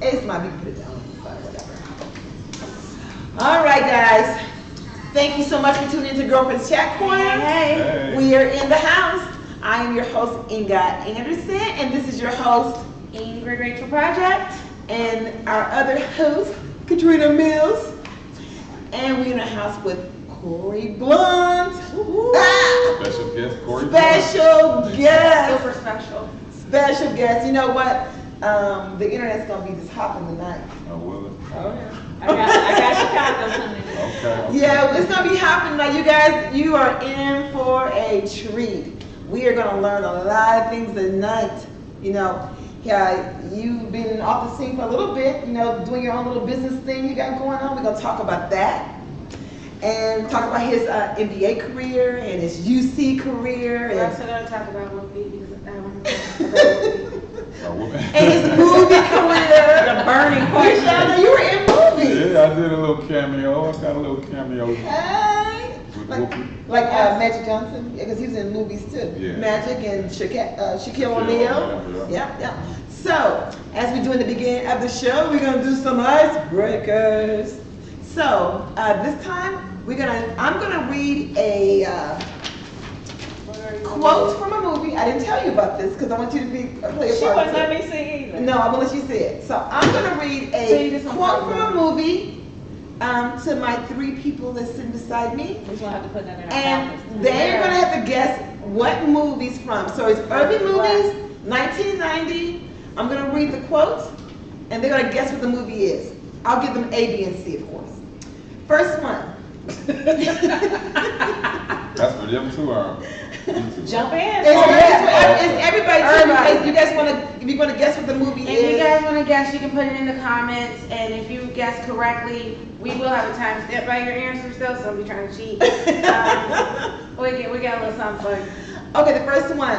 It's my, we can put it down on the side, whatever. All right, guys. Thank you so much for tuning into Girlfriendz Chat Corner. Hey. We are in the house. I am your host, Inga Anderson, and this is your host, Ingrid Rachel Project. and our other host, Katrina Mills. And we're in the house with Corie Blount. Special guest, Corie Special guest. Super special. Special guest. You know what? The internet's gonna be just hopping tonight. Oh, will it? Oh yeah. I got Chicago coming in. Okay. Yeah, it's gonna be happening. Like, you guys, you are in for a treat. We are gonna learn a lot of things tonight. You know, yeah, you've been off the scene for a little bit. You know, doing your own little business thing you got going on. We're gonna talk about that, and talk about his MBA career and his UC career, We're and also going to talk about what because and his movie career. the burning question. Shauna, you were in movies. Yeah, I did a little cameo. I got a little cameo. Hey. With Like Whoopi. Magic Johnson, because he was in movies too. Yeah. Magic and Shaquille O'Neal, O'Neal. Yeah. So, as we do in the beginning of the show, we're gonna do some icebreakers. So, this time I'm gonna read a quote from a movie. I didn't tell you about this because I want you to play a part. She wouldn't let me sing either. No, I will let you say it. So I'm gonna read So you a just want quote to- from a movie to my three people that sit beside me. We just have to put that in our And pockets. they're gonna have to guess what movie's from. So it's urban movies, 1990. I'm gonna read the quotes, and they're gonna guess what the movie is. I'll give them A, B, and C, of course. First one. That's for them too, Jump in. It's everybody. You guys wanna? If you wanna guess what the movie If is? you guys want to guess, you can put it in the comments, and if you guess correctly, we will have a timestamp by your answer still, so don't be trying to cheat. We got a little something for you. Okay, the first one.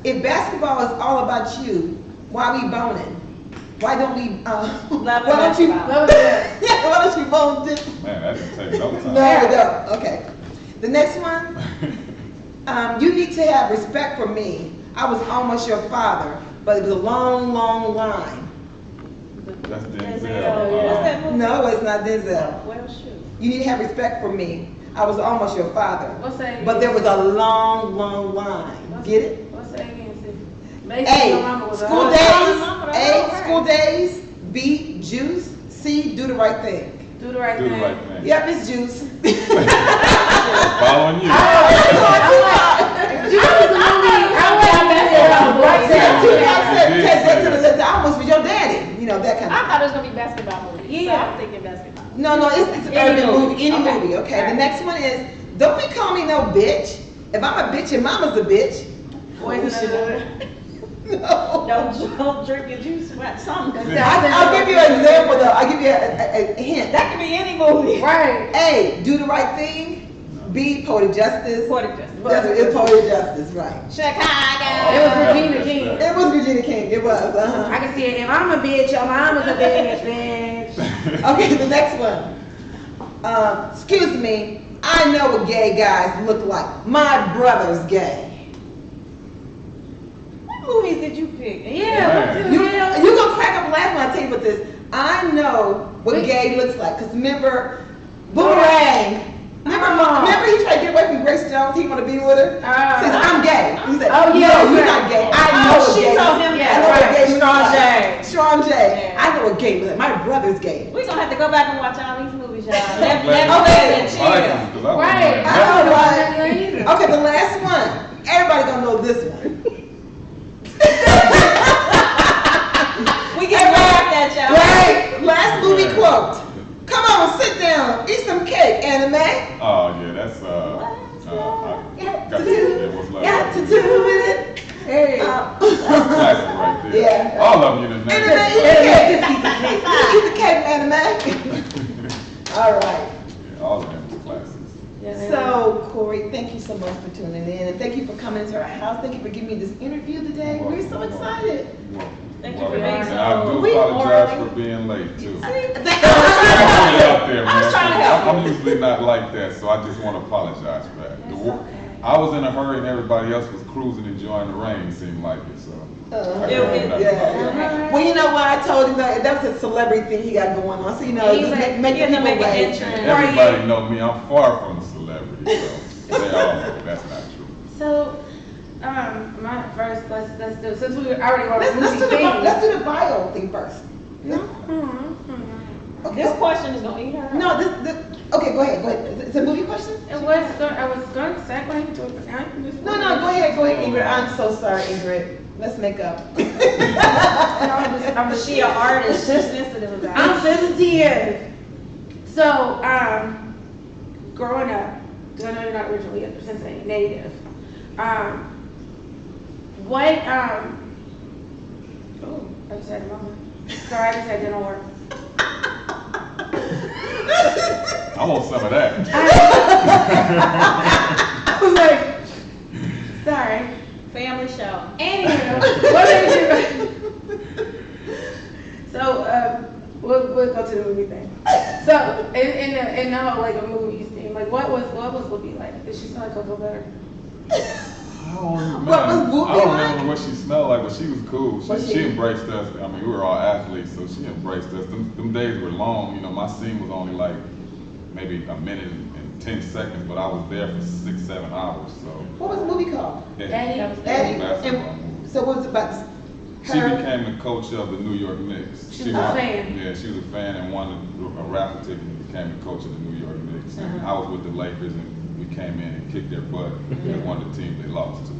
If basketball is all about you, why we boning? Why don't we? Love why don't you? basketball. Yeah, why don't you bone? Man, that didn't take no time. No, no. Okay. The next one. You need to have respect for me. I was almost your father, but it was a long, long line. That's Denzel. Denzel. What's that movie? No, it's not Denzel. Well, shoot. You need to have respect for me. I was almost your father, What's that? but there was a long, long line. Get it? What's that again? A, school days. Mama, A, school days. B, juice. C, do the right thing. Do the right Do the thing. right thing. Yep, it's juice. Following you. I almost was your daddy. You know, that kind I of. thought it was going to be basketball movie. Yeah. So I'm thinking basketball. No, it's an Any urban movie. Any Okay. movie, okay? The Alright. next one is, don't be call me no bitch. If I'm a bitch, your mama's a bitch. Boys We should do and it. No. Don't drink your juice, what, something. I'll give you an example though. I'll give you a hint. That could be any movie. Right. A, do the right thing. B, poetic justice. Poetic justice. That's what it's poetic justice, right? Chicago. It was Regina King. It was Regina King. It was. I can see it. If I'm a bitch, your mama's a bitch, bitch. Okay, the next one. Excuse me. I know what gay guys look like. My brother's gay. What movies did you pick? Yeah. You gonna crack up laughing when I tell you about this. I know what gay looks like. Cause remember, Boomerang. Remember he tried to get away from Grace Jones. He want to be with her. Says I'm gay. He said, Oh, yeah, no, you're right. not gay. I know what she gay. told him I that. know what Right. gay looks Strong like. J. Strong J. Yeah. I know what gay looks like. My brother's gay. We're going to have to go back and watch all these movies, y'all. I'm Netflix glad and you chill. like them, 'cause I Right. wouldn't I mind know, that. right? Okay, the last one. Everybody gonna know this one. We get laughed at, y'all. Right? Last movie quote. Come on, sit down, eat some cake, anime. Oh yeah, that's got to forget what's left. Got to do with it. Hey. Classic right there. Yeah. All of them you just Anime, named. eat the cake. Eat the cake, anime. All right. Yeah, all of them is classics. So, Corie, thank you so much for tuning in, and thank you for coming to our house. Thank you for giving me this interview today. We're so excited. Thank you for being And so- I do we apologize morally- for being late too. I'm Thank really out there, I was trying to man. help I'm usually not like that, so I just want to apologize for that. The I was in a hurry and everybody else was cruising, enjoying the rain, seemed like it, so. Yeah. Well, you know what, I told him that was a celebrity thing he got going on, so you know, just make the people wait. Everybody know me, I'm far from a celebrity, so they all know that's not true. So, my first, let's do, since we already wrote a Let's movie do thing. the bio thing first. Okay. This question is gonna eat her. No, okay, go ahead. It's a movie question? I was going to segue into it, but now you can just. No, go ahead, Ingrid. I'm so sorry, Ingrid. Let's make up. I'm she an artist. She's sensitive about it. I'm sensitive. So, growing up, I know you're not originally a Cincinnati native. What, oh, I just had a moment. Sorry, I just had dinner work. I want some of that. I was like, sorry. Family show. Anywho, what did you do? So, we'll go to the movie thing. So, in the whole like a movies thing, like what was Whoopi like? Did she smell like Cocoa Butter? I don't What was Whoopi I don't like? remember what she smelled like, but she was cool. Was She she? embraced us. I mean, we were all athletes, so she embraced us. Them days were long. You know, my scene was only like maybe a minute and 10 seconds, but I was there for 6-7 hours. So. What was the movie called? Eddie. Eddie. Basketball And movie. so what was it about? She became the coach of the New York Knicks. She was a fan. Yeah, she was a fan and won a raffle ticket and became the coach of the New York Knicks. And I was with the Lakers and we came in and kicked their butt and won the team they lost to.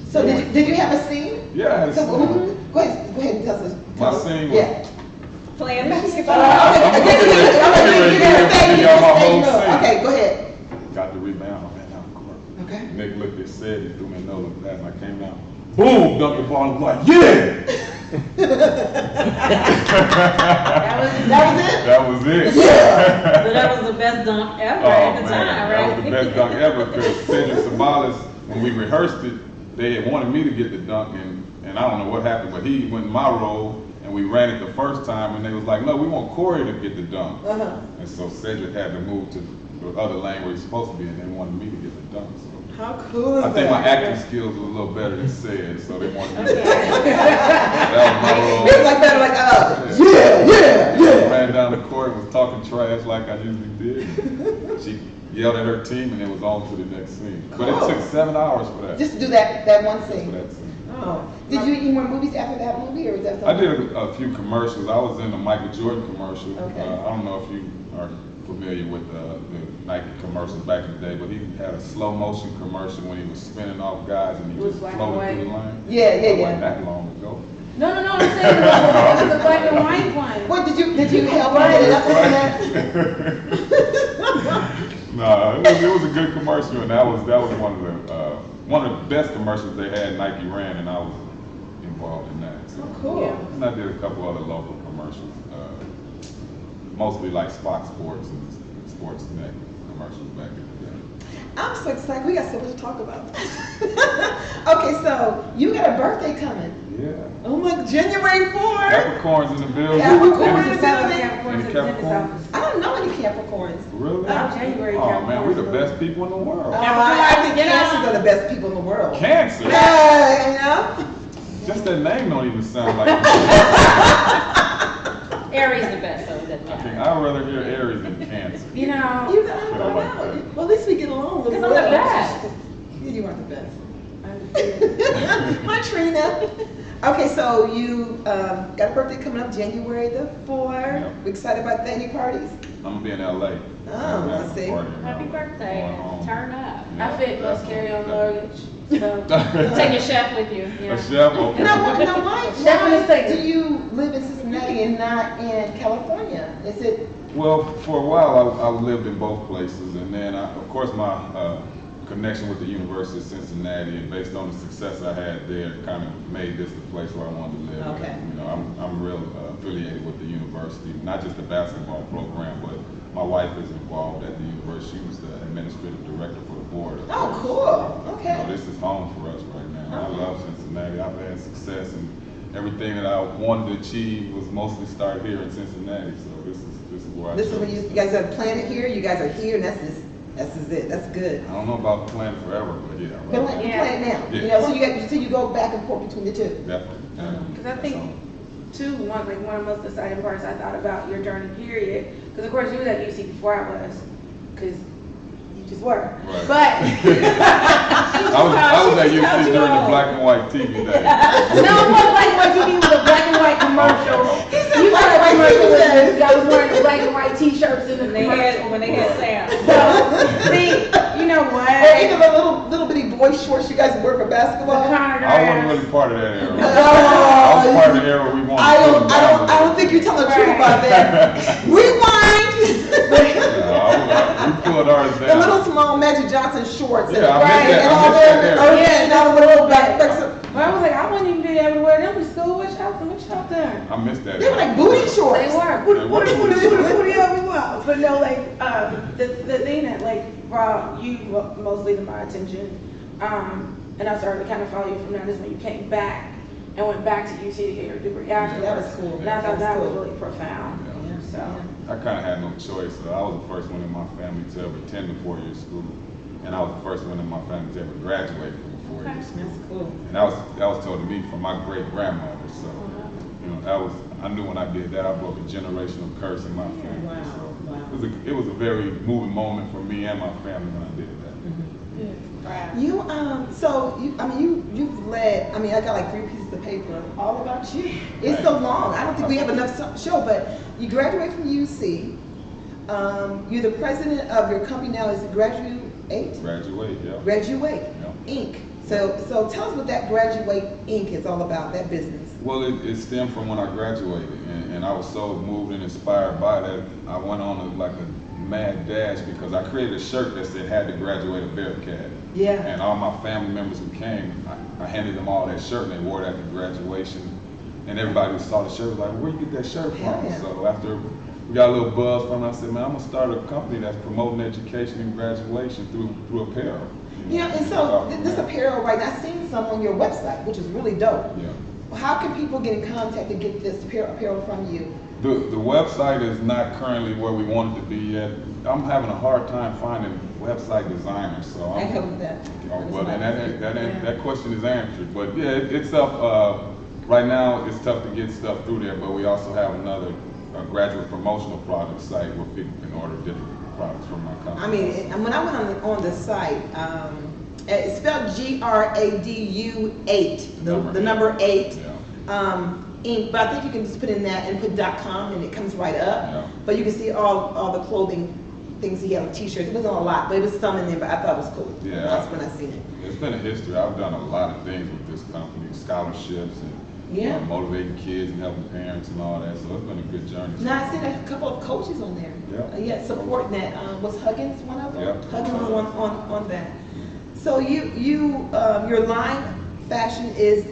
So did you have a scene? Yeah, I had a So, scene. go ahead and tell us. My scene was. Yeah. Playing basketball. Okay, go ahead. Got the rebound, I ran down the court. Okay. Nick looked at said, he threw me a no-look pass, and I came down. Boom! Dunked the ball, and was like, yeah! That was it? That was it. Yeah. But that was the best dunk ever Oh, at the man, time, that right? was the best dunk ever because Cedric Sabalas, when we rehearsed it, they had wanted me to get the dunk, and I don't know what happened, but he went in my role, and we ran it the first time, and they was like, no, we want Corie to get the dunk. And so Cedric had to move to the other lane where he's supposed to be, and they wanted me to get the dunk. So. How cool is that? I think my acting skills were a little better than Sid, so they wanted me to that was my role. It was like that, I ran down the court, was talking trash like I usually did. She yelled at her team, and it was on to the next scene. But it took 7 hours for that. Just to do that one For scene. that scene. Oh. Did you do any more movies after that movie, or is that I something? did a few commercials. I was in the Michael Jordan commercial. Okay. I don't know if you are familiar with the Nike commercials back in the day, but he had a slow motion commercial when he was spinning off guys and he It was just black and floated through the white. line. Yeah. It wasn't that long ago. No, I'm saying it was the black and white one. What, did you help her get it up in that? No, it was a good commercial, and that was one of the best commercials they had. Nike ran, and I was involved in that. So. Oh, cool. Yeah. And I did a couple other local commercials, mostly like Fox Sports and Sportsnet commercials back in the day. I'm so excited. We got so much to talk about. Okay, so you got a birthday coming. Yeah. Oh my, January 4th. Capricorns in the building. Capricorn in the Any building. Capricorns? I don't know any Capricorns. Really? January Oh man, we're the Capricorns. best people in the world. I think Cancers are the best people in the world. Cancer. Yeah, you know? Just that name don't even sound like. Aries the best, so it doesn't I think matter. I'd rather hear Aries than Cancer. You know, You I don't know. Well, at least we get along. Because I'm the best. Yeah, you are the best. Hi, Trina. Okay, so you got a birthday coming up January the 4th. Yep. We excited about that? Any parties? I'm gonna be in LA. Oh, I see. Happy birthday. Turn up. I fit plus carry on luggage. So. Take your chef with you. A Yeah. chef, okay. Now, Definitely why say- do you live in Cincinnati and not in California? Is it? Well, for a while I lived in both places, and then of course my connection with the University of Cincinnati, and based on the success I had there, kind of made this the place where I wanted to live. Okay. You know, I'm real affiliated with the university, not just the basketball program, but my wife is involved at the university. She was the administrative director for the board. Oh, cool. Okay. You know, this is home for us right now. I love Cincinnati. I've had success, and everything that I wanted to achieve was mostly started here in Cincinnati. So this is where I. This is where you guys are planted here. You guys are here, and This is it. That's good. I don't know about playing forever, but yeah. But Right. you play it now. Yeah. You know, so you go back and forth between the two. Definitely. Because I think, too, one of the most exciting parts I thought about your journey period, because of course you was at UC before I was, because you just were. Right. But I was at UC during the black and white TV days. no, it wasn't black and white TV, it was a black and white commercial. Okay. You had a commercial with I was wearing the black and white t-shirts in the commercial. When they had Sam. So, see, you know what? Or even the little bitty boy shorts you guys wear for basketball. I wasn't really part of that era. I was part of the era we wanted. I don't think you're telling the truth about that. Rewind. We pulled ours down. The little small Magic Johnson shorts. Yeah, I right, missed that. and I all missed that that. era. Oh yeah, and all the little backpacks. But I was like, I wouldn't even be able to wear them to school. What y'all done? I missed that. They were like booty shorts. They were. Booty over well. But no, like, the thing that, like, brought you mostly to my attention, and I started to kind of follow you from that is when you came back and went back to UC to get your degree after. That was cool. And I thought that was cool. really profound. Yeah. So, I kind of had no choice. I was the first one in my family to ever attend a four-year school, and I was the first one in my family to ever graduate from a four-year school. That's cool. And that was told to me from my great grandmother. So, you know, I knew when I did that, I broke a generational curse in my family. Wow, So wow. it was a very moving moment for me and my family when I did that. You you've led. I mean, I got like 3 pieces of paper all about you. It's so long. I don't think we have enough show. But you graduate from UC. You're the president of your company now. Is it Graduate? Graduate, yeah. Graduate Yeah. Inc. So tell us what that Graduate Inc. is all about. That business. Well, it stemmed from when I graduated, and I was so moved and inspired by that, I went on a mad dash because I created a shirt that said "Had to graduate a Bearcat." Yeah. And all my family members who came, I handed them all that shirt, and they wore it at the graduation. And everybody who saw the shirt was like, "Where you get that shirt from?" Yeah. So after we got a little buzz from it, I said, "Man, I'm gonna start a company that's promoting education and graduation through apparel." Yeah, and so this apparel, right? I've seen some on your website, which is really dope. Yeah. How can people get in contact and get this apparel from you? The website is not currently where we want it to be yet. I'm having a hard time finding website designers, so I help with that. Oh, well, then that question is answered. But yeah, it's up. Right now, it's tough to get stuff through there, but we also have another graduate promotional product site where people can order different products from my company. I mean, when I went on the site, it's spelled GRADU 8, the number 8. Yeah. Inc. But I think you can just put in that and put .com and it comes right up. Yeah. But you can see all the clothing things he had on t-shirts. It wasn't a lot, but it was some in there. But I thought it was cool. Yeah. That's when I seen it. It's been a history. I've done a lot of things with this company, scholarships and Yeah. motivating kids and helping parents and all that. So it's been a good journey. Now I seen a couple of coaches on there. Yeah. Supporting that. Was Huggins one of them? Yeah. Huggins was on that. So your line fashion is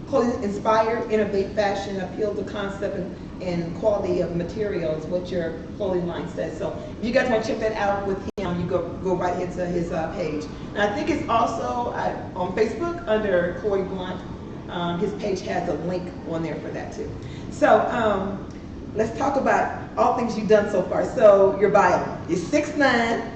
clothing inspired, innovate fashion, appeal to concept and quality of materials. What your clothing line says. So if you guys want to check that out with him, you go right into his page. And I think it's also on Facebook under Corie Blount. His page has a link on there for that too. So let's talk about all things you've done so far. So your bio, you're 6'9".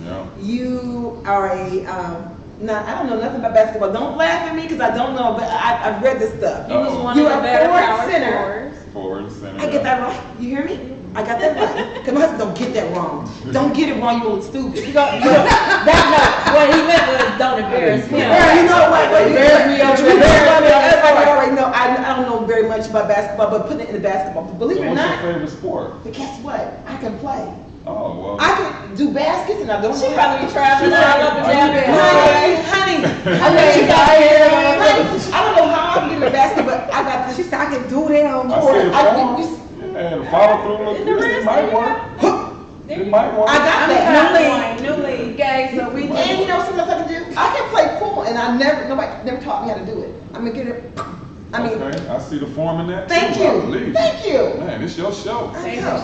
Yeah. You are I don't know nothing about basketball. Don't laugh at me because I don't know, but I've read this stuff. He was one You of the are better forward power center. Forward center. I get that right. You hear me? I got that right. Because my husband don't get that wrong. Don't get it wrong, you look stupid. What he meant was don't embarrass him. Yeah, you know what? Embarrass me over Everybody already know. I don't know very much about basketball, but putting it in the basketball. Believe So it or what's your not, favorite sport? but guess what? I can play. Oh, well. I can do baskets and I don't She know probably be how. traveling all up and down there. Honey, I don't know how I'm getting a basket, but I got this. She said I can do that on I court. see the follow. Yeah, the follow through looks good. It might work. It might work. I got that. New league, okay? So we And you know what else I can do? I can play pool, and nobody never taught me how to do it. I'm gonna get it. I mean, Okay, I see the form in that. thank too, I believe. you, thank you. Man, it's your show. I know.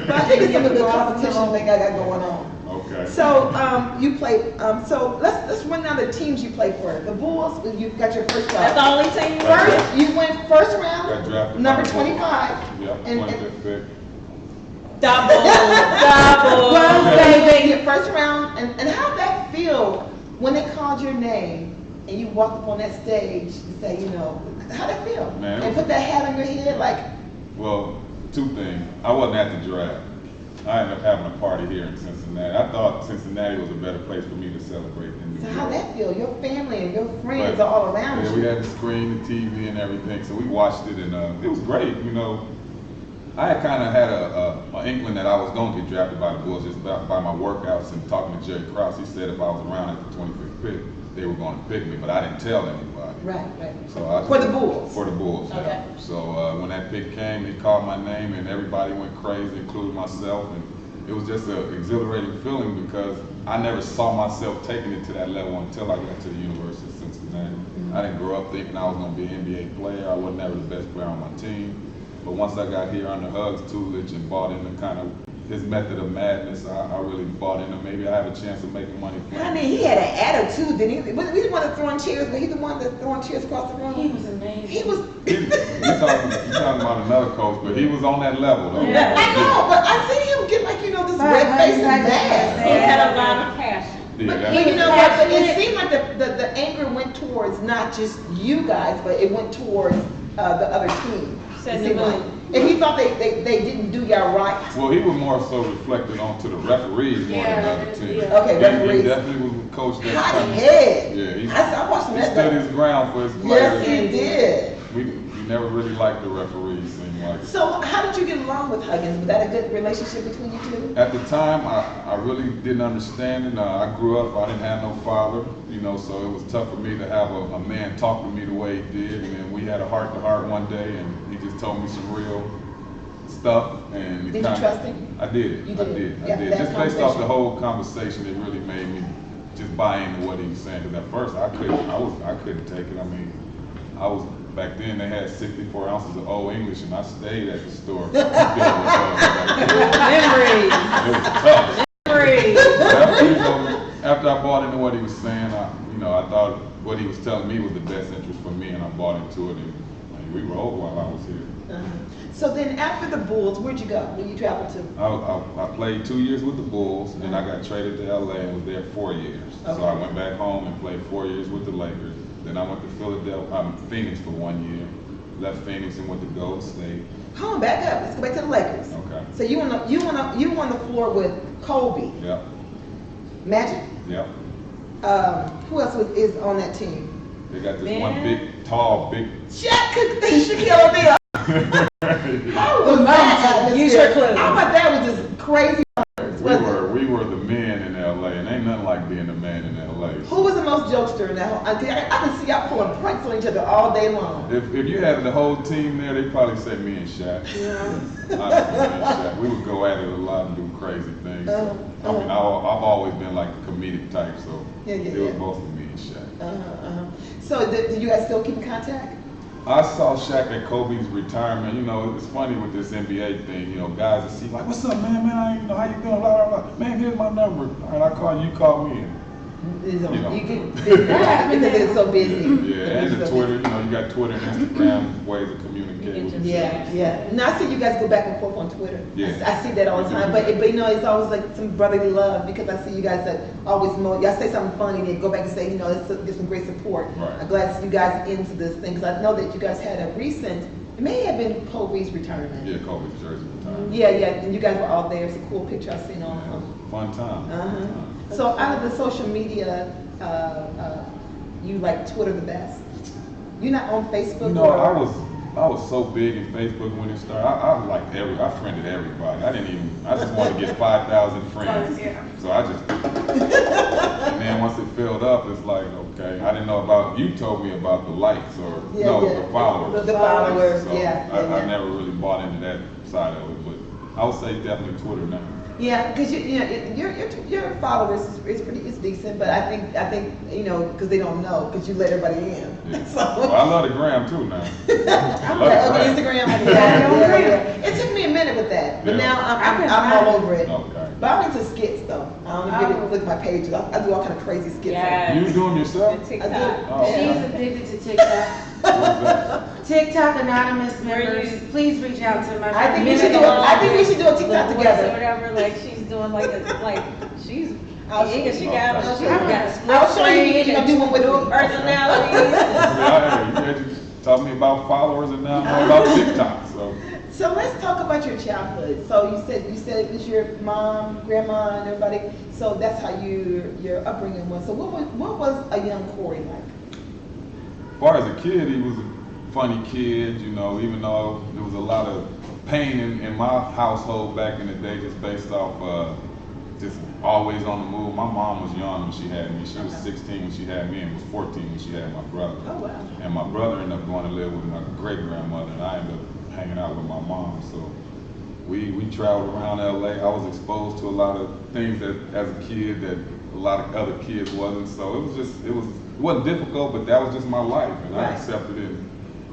But I think it's some of the competition thing I got going on. Okay. So you played. So let's run down the teams you played for. The Bulls. You got your first That's the round. only team you First, you went first Got round, drafted number by the Bulls. 25. Yep, And 25th pick. Double. Well, they get first round, and how'd that feel when they called your name and you walked up on that stage and say, how'd that feel? Man, And put that hat on your head, like. Well, two things. I wasn't at the draft. I ended up having a party here in Cincinnati. I thought Cincinnati was a better place for me to celebrate than New So York. how'd that feel? Your family and your friends are all around yeah, you. we had the screen, the TV, and everything, so we watched it, and it was great. I had kind of had an inkling that I was going to get drafted by the Bulls just by my workouts and talking to Jerry Krause. He said if I was around at the 25th pick, they were going to pick me, but I didn't tell anybody. Right. So I just, For the Bulls? For the Bulls, yeah. Okay. So when that pick came, he called my name, and everybody went crazy, including myself. And it was just an exhilarating feeling because I never saw myself taking it to that level until I got to the University of Cincinnati. I didn't grow up thinking I was going to be an NBA player. I wasn't ever the best player on my team. But once I got here under Hugs Tutelage and bought into kind of his method of madness, I really bought into maybe I have a chance of making money playing. I mean, he had an attitude, didn't he? We didn't want to throw chairs, but he the one that throwing chairs across the room. He was amazing. He was. You're talking about another coach, but he was on that level though. Yeah. I know, but I seen him get like this red face and mad. He had a lot of passion. Yeah, But that- you know what? But it seemed like the anger went towards not just you guys, but it went towards the other team. Said It seemed the like, and he thought they didn't do y'all right. Well, he was more so reflected onto the referees more than the other team. yeah. Okay, referees. He definitely was a coach that Hot kind of- head. Yeah, I watched him he that stood day. his ground for his players. Yes, he did. We never really liked the referees, seemed like. So how did you get along with Huggins? Was that a good relationship between you two? At the time, I really didn't understand it. I grew up, I didn't have no father, so it was tough for me to have a man talk to me the way he did. And then we had a heart-to-heart one day, and he just told me some real stuff. And Did you trust him? I did. You I did? did. Yeah, I did. that Just based off conversation. the whole conversation, it really made me just buy into what he was saying. Because at first, I couldn't take it. I mean, back then they had 64 ounces of Old English, and I stayed at the store. It Memories. was tough. Memories. After I bought into what he was saying, I thought what he was telling me was the best interest for me, and I bought into it, and we rolled while I was here. So then after the Bulls, where'd you go? Where you traveled to? I played 2 years with the Bulls, and then I got traded to LA and was there 4 years. Okay. So I went back home and played 4 years with the Lakers. Then I went to Phoenix for 1 year. Left Phoenix and went to Golden State. Hold on, back up. Let's go back to the Lakers. Okay. So you on the floor with Kobe, Yep. Magic. Yep. Who else is on that team? They got this Man. one big. Shaq could Shaquille O'Neal. How was that? Use your clue. I thought that was just crazy. We were the men in LA, and ain't nothing like being a man in LA. Who was the most jokester in that whole? I can see y'all pulling pranks on each other all day long. If you had the whole team there, they'd probably say me and Shaq. Yeah. Honestly, me and Shaq. We would go at it a lot and do crazy things. I mean, I've always been like the comedic type, so it was mostly me and Shaq. So do you guys still keep in contact? I saw Shaq at Kobe's retirement. It's funny with this NBA thing. Guys that see like, "What's up, man? How you doing? Blah blah blah. Man, here's my number. All right, I call you. You call me." You get busy because it's so busy. Yeah, and the Twitter. You got Twitter and Instagram ways of communicating with each other. Yeah. Now I see you guys go back and forth on Twitter. Yeah. I see that all the time. But it's always like some brotherly love because I see you guys that always y'all say something funny and then go back and say, there's some great support. Right. I'm glad to see you guys into this thing because I know that you guys had a recent. It may have been Kobe's retirement. Yeah, Kobe's jersey retirement. Yeah, and you guys were all there. It's a cool picture I've seen on. Fun time. So out of the social media, you like Twitter the best. You're not on Facebook. I was so big in Facebook when it started. I friended everybody. I just wanted to get 5,000 friends. Yeah. So I just, and then once it filled up, it's like, okay, I didn't know about, you told me about the likes or, the followers. The followers, So I never really bought into that side of it, but I would say definitely Twitter now. Yeah, because your followers is decent, but I think because they don't know because you let everybody in. Yeah. So. Well, I love the gram too now. I love the gram. Instagram. Yeah. It took me a minute with that, but Yeah. now I'm all over it. Okay. But I'm into skits though. I don't really look at my pages. I do all kind of crazy skits. Yes. You do them yourself? The I do. TikTok. Oh, She's okay. addicted to TikTok. What's that? TikTok anonymous Where members, you- please reach out to my. I think we Minute should do. alone. I think we should do a The TikTok voice or together. whatever, like she's doing she's I'll yeah, show she you. got I'll she show you. got split I'll show you. screen You know, and do one with dual me. personalities. Yeah, you ready to talk to me about followers and now I know about TikTok. So let's talk about your childhood. So you said it was your mom, grandma, and everybody. So that's how your upbringing was. So what was a young Corie like? As far as a kid, he was a funny kid, you know, even though there was a lot of pain in my household back in the day just based off just always on the move. My mom was young when she had me. She was 16 when she had me and was 14 when she had my brother. Oh, wow. And my brother ended up going to live with my great-grandmother, and I ended up hanging out with my mom. So we traveled around LA. I was exposed to a lot of things that as a kid that a lot of other kids wasn't. So it wasn't difficult, but that was just my life, and I accepted it.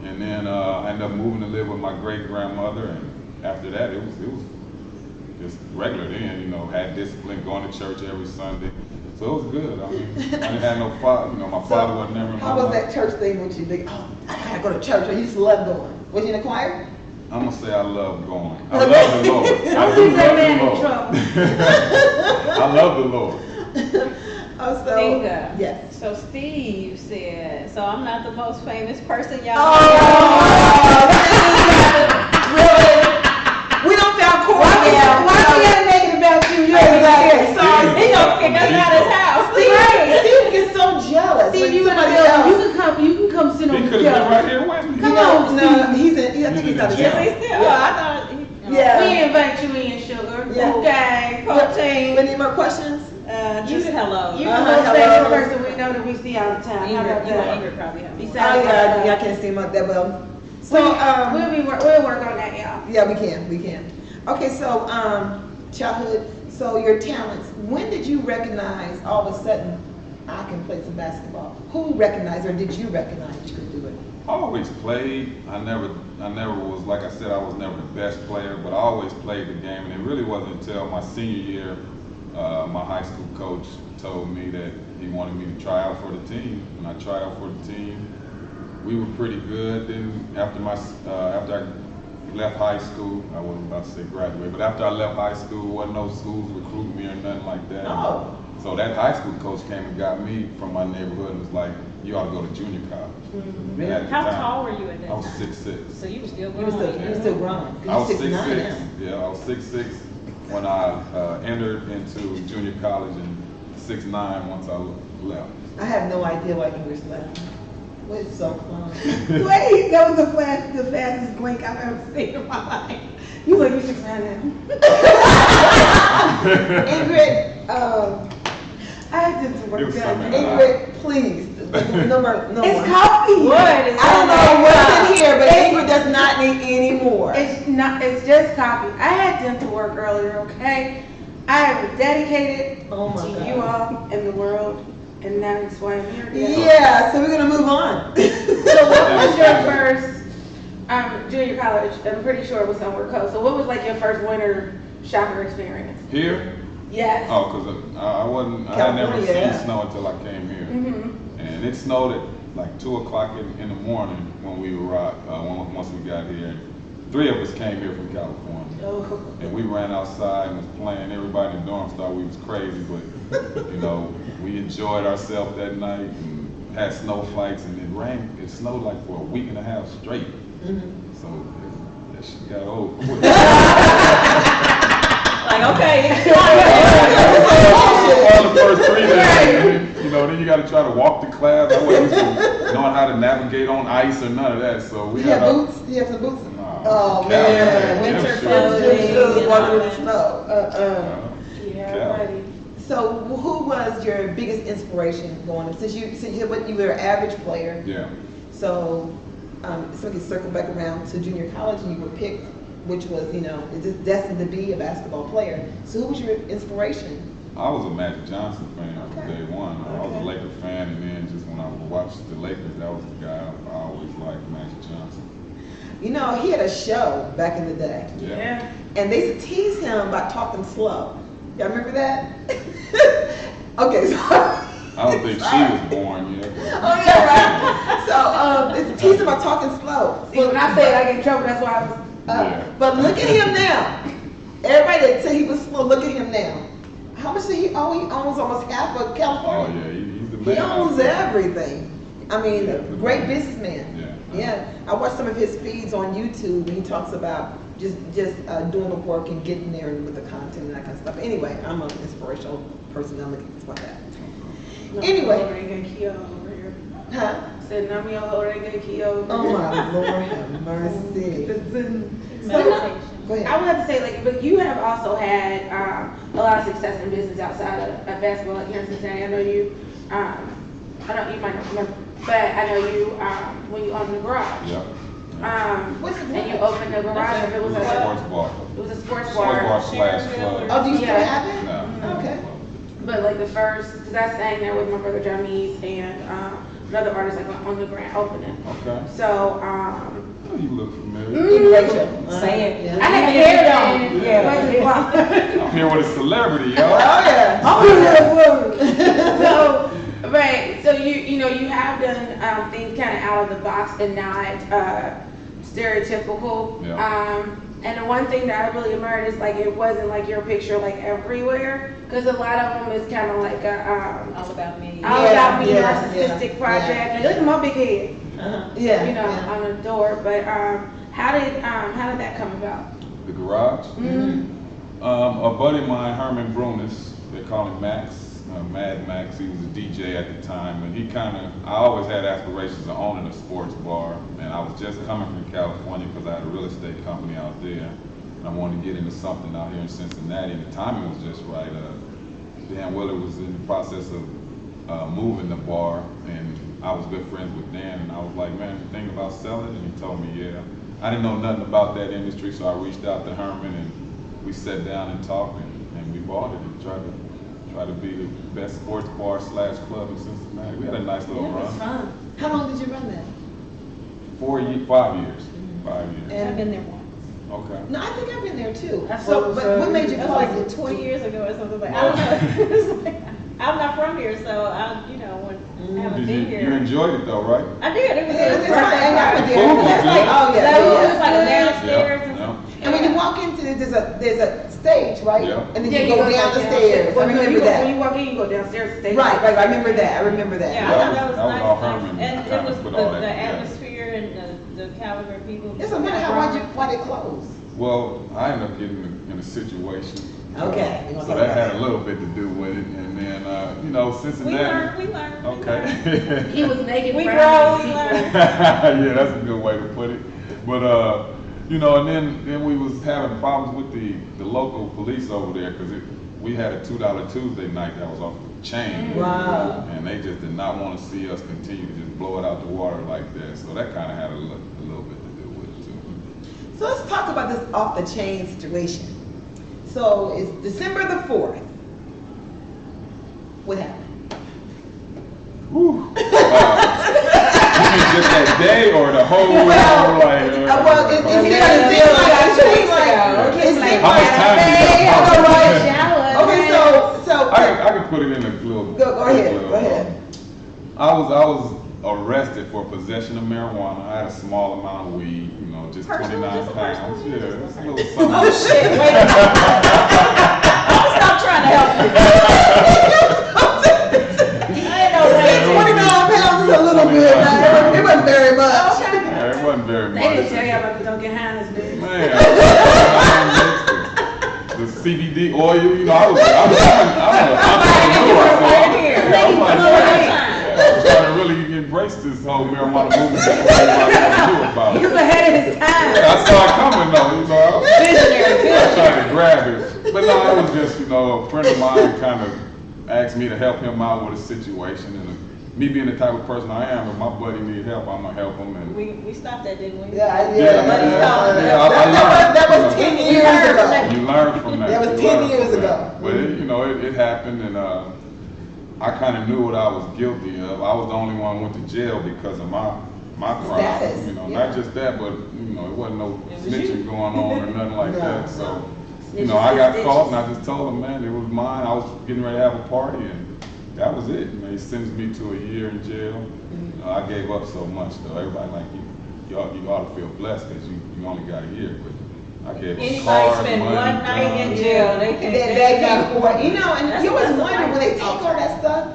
And then I ended up moving to live with my great-grandmother, and after that it was just regular then, you know, had discipline, going to church every Sunday. So it was good. I mean, I didn't have no father, you know, my father wasn't never in my How was life. that church thing with you? Like, oh, I gotta go to church. I used to love going. Was you in the choir? I'm gonna say I love going. I love the Lord. I do Don't get that love man the in Lord. trouble. I love the Lord. Oh, so Inga. yes. So Steve said, so I'm not the most famous person y'all Really? We don't found Corie yet. Why we gotta make it about you? You're Exactly. Sorry. He gonna kick us out his house. Steve gets so jealous. Steve, when you in the somebody building. else- You can come sit on He the could have been right couch. here with me. Come on, No, I think he's out of Yeah. town. Is he still? Oh, I thought Yeah. We invite you in, sugar. Yeah. Okay, protein. Any more questions? just hello. You Uh-huh, the most hello. famous person we know that we see all the time. How about that? Ingrid probably have more. Besides, Oh, yeah, I can't see him up there, but so we'll work on that, y'all. yeah, we can. Okay, so childhood. So your talents. When did you recognize all of a sudden I can play some basketball? Who recognized, or did you recognize that you could do it? I always played. I never was, like I said, I was never the best player, but I always played the game. And it really wasn't until my senior year, my high school coach told me that he wanted me to try out for the team. And I tried out for the team. We were pretty good. Then after I left high school, I wasn't about to say graduate, but after I left high school, wasn't no schools recruiting me or nothing like that. Oh. So that high school coach came and got me from my neighborhood and was like, you ought to go to junior college. And at the How time, tall were you at that I was time? 6'6". So you were still You were growing. still growing. I was 6'9" 6'6". now. Yeah, I was 6'6" when I entered into junior college and 6'9" once I left. I have no idea why English left. It's so fun. Wait, that was the fastest blink I've ever seen in my life. You look, you 6'9" now. Ingrid, I did some work It was done. something. Ingrid, please. No more. No It's more. coffee. What is I don't know what's in here, but Ingrid does not need any more. It's not. It's just coffee. I had dental work earlier. Okay, I am dedicated Oh my to God. you all and the world, and that's why I'm here. Yeah, so we're gonna move on. So what was your first junior college? I'm pretty sure it was somewhere close. So what was like your first winter shocker experience? Here? Yes. Oh, because I had never California, seen yeah. snow until I came here. Mm-hmm. And it snowed at like 2 o'clock in the morning when we arrived, once we got here. 3 of us came here from California. Oh. And we ran outside and was playing. Everybody in the dorms thought we was crazy, but you know, we enjoyed ourselves that night and had snow fights, and it snowed like for a week and a half straight. Mhm. So that shit got old quick. Like, okay, All the first 3 days, and then, you know, then you got to try to walk to class. I wasn't used to knowing how to navigate on ice or none of that. So we You have had boots? You have some boots? Nah, Oh Cal, man, winter gym shoes. clothing. Walking in the snow. Yeah, Cal. buddy. So who was your biggest inspiration going up? Since you were an average player, Yeah. so we can circle back around to junior college, and you were picked, which was, you know, just destined to be a basketball player. So who was your inspiration? I was a Magic Johnson fan from Okay. day one. I was a Okay. Laker fan, and then just when I watched the Lakers, that was the guy I always liked, Magic Johnson. You know, he had a show back in the day, Yeah. and they used to tease him by talking slow. Y'all remember that? Okay, so. I don't think she was born yet. Oh yeah, right. So it's a piece about talking slow. See, when I say I get in trouble, that's why I was. Yeah. But look at him now. Everybody that said he was slow, look at him now. How much did he own? He owns almost half of Oh California. yeah, he's the man. He owns everything. I mean, Yeah, a great businessman. Yeah. Yeah. I watched some of his feeds on YouTube, and he talks about just doing the work and getting there with the content and that kind of stuff. Anyway, I'm an inspirational person. I'm looking for that. Anyway. Huh? Said Namio Horenge Kyo. Oh my Lord, have mercy. Meditation. Go ahead. I would have to say, like, but you have also had a lot of success in business outside of basketball, like here in Cincinnati. I know you. You might not remember, but I know you when you owned the garage. Yep. What's the And you opened the garage. It was a Sports bar. It was a sports Sports bar. bar slash club. Oh, do you still Yeah. have it? No. Okay. But like the first, because I sang there with my brother James and another artist like on the grand opening. Okay. So Oh, you look familiar. Rachel. Say it. Yeah. I had hair on. Yeah. I'm here with a celebrity, Oh y'all. yeah. So right, so you know you have done things kind of out of the box and not stereotypical. Yeah. And the one thing that I really admired is like it wasn't like your picture like everywhere, because a lot of them is kind of like a All about me. all about me Yeah, narcissistic yeah, project. yeah. And look at my big head, Yeah. you know, yeah. on the door. But how did that come about? The garage. Mm-hmm. A buddy of mine, Herman Brunis, they call him Max, Mad Max. He was a DJ at the time, and I always had aspirations of owning a sports bar, and I was just coming from California because I had a real estate company out there, and I wanted to get into something out here in Cincinnati, and the timing was just right. Dan Willard was in the process of moving the bar, and I was good friends with Dan, and I was like, man, you thinking about selling? And he told me, yeah. I didn't know nothing about that industry, so I reached out to Herman, and we sat down and talked, and we bought it and tried to be the best sports bar slash club in Cincinnati. We had a nice little run. Fun. How long did you run that? 5 years. 5 years. I've been there once. Okay. No, I think I've been there too. That's So, what- but what made you That close was it? like 20 years ago or something. Like, I don't know. It's like, I'm not from here, so I haven't been You here. enjoyed it though, right? I did. It was Yeah, good. that's right. And I was there. Food was That's good. like, oh yeah. It was like a yeah. downstairs and Yeah. And when you walk into it, there's a stage, right? Yeah. And then Yeah, you go down the stairs. I Well, you remember go, that. when you walk in, you go downstairs. Stay Right. I remember that. I remember that. Yeah, That I thought was that was all nice. Herman And kinda it was put all that the together. atmosphere and the caliber of people. It's a minute. Why they close? Well, I ended up getting in a situation. Okay. You wanna So talk that about had that? a little bit to do with it, and then Cincinnati. We learned. Okay. He was making We brownies. grow, we learn. Yeah, that's a good way to put it. But and then we was having problems with the local police over there because we had a $2 Tuesday night that was off the chain. Wow. And they just did not want to see us continue to just blow it out the water like that. So that kind of had a little bit to do with it too. So let's talk about this off the chain situation. So it's December the 4th. What happened? Whew. You mean just that day or the whole Well, it okay. seems like How much time do you got? Okay, so I can put it in a little. Go ahead. Go ahead. I was arrested for possession of marijuana. I had a small amount of weed, just Personal, 29 just a pounds. personal Yeah, use. it's a little something. Oh shit, wait a minute. I'll stop trying to help you. I ain't know that. 29 pounds is a little bit. Now. It wasn't very much. Yeah, it wasn't very They didn't much. tell you about the Dunkin' Hines, bitch. Man, the CBD oil, I'm an entrepreneur, so Right here. I'm like, Right. I'm trying to really embrace this whole marijuana movement. About He was it. ahead of his time. I saw it coming though, Visionary, I tried to grab it. But no, it was just, a friend of mine kind of asked me to help him out with a situation. And me being the type of person I am, if my buddy needs help, I'm going to help him. And We stopped that, didn't we? Yeah. I learned. That was 10 years ago. You learn from that. That was You 10 learn years from ago. that. But it happened, and I kind of knew what I was guilty of. I was the only one who went to jail because of my crime. Status, yeah. Not just that, but it wasn't no It was snitching you. going on or nothing like No, that. So you know, I got caught and I just told them, man, it was mine. I was getting ready to have a party and that was it. And they sentenced me to a year in jail. I gave up so much though. Everybody like, you ought to feel blessed because you only got a year. But I gave up Anybody cars, spend money, one night in guns. jail, they And can. they can't afford, you know, and That's- you always that's the wonder when they life. take all that stuff,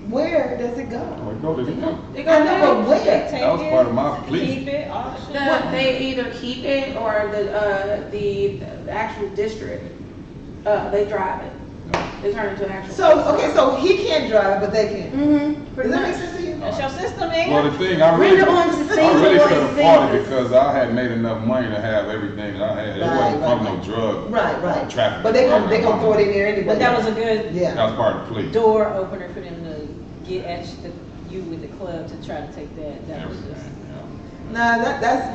where does it go? Oh, go to them. They I know, but go where? Take That was it, part of my plea. Keep it, auction. they either keep it or the actual district, they drive it. They turn it into an actual. So, okay, so he can't drive it, but they can. Mm-hmm. Does that make sense to you? That's your system, ain't Well, it? the thing, I really Rent-a-homes is could single have fought it boys, because I had made enough money to have everything that I had. It wasn't from no drug. Right. Traffic. But they gonna throw it in there anyway. But that was a good Yeah. That was part of the plea. door opener for them to get at you with the club to try to take that. That was just. Everything, Nah, that's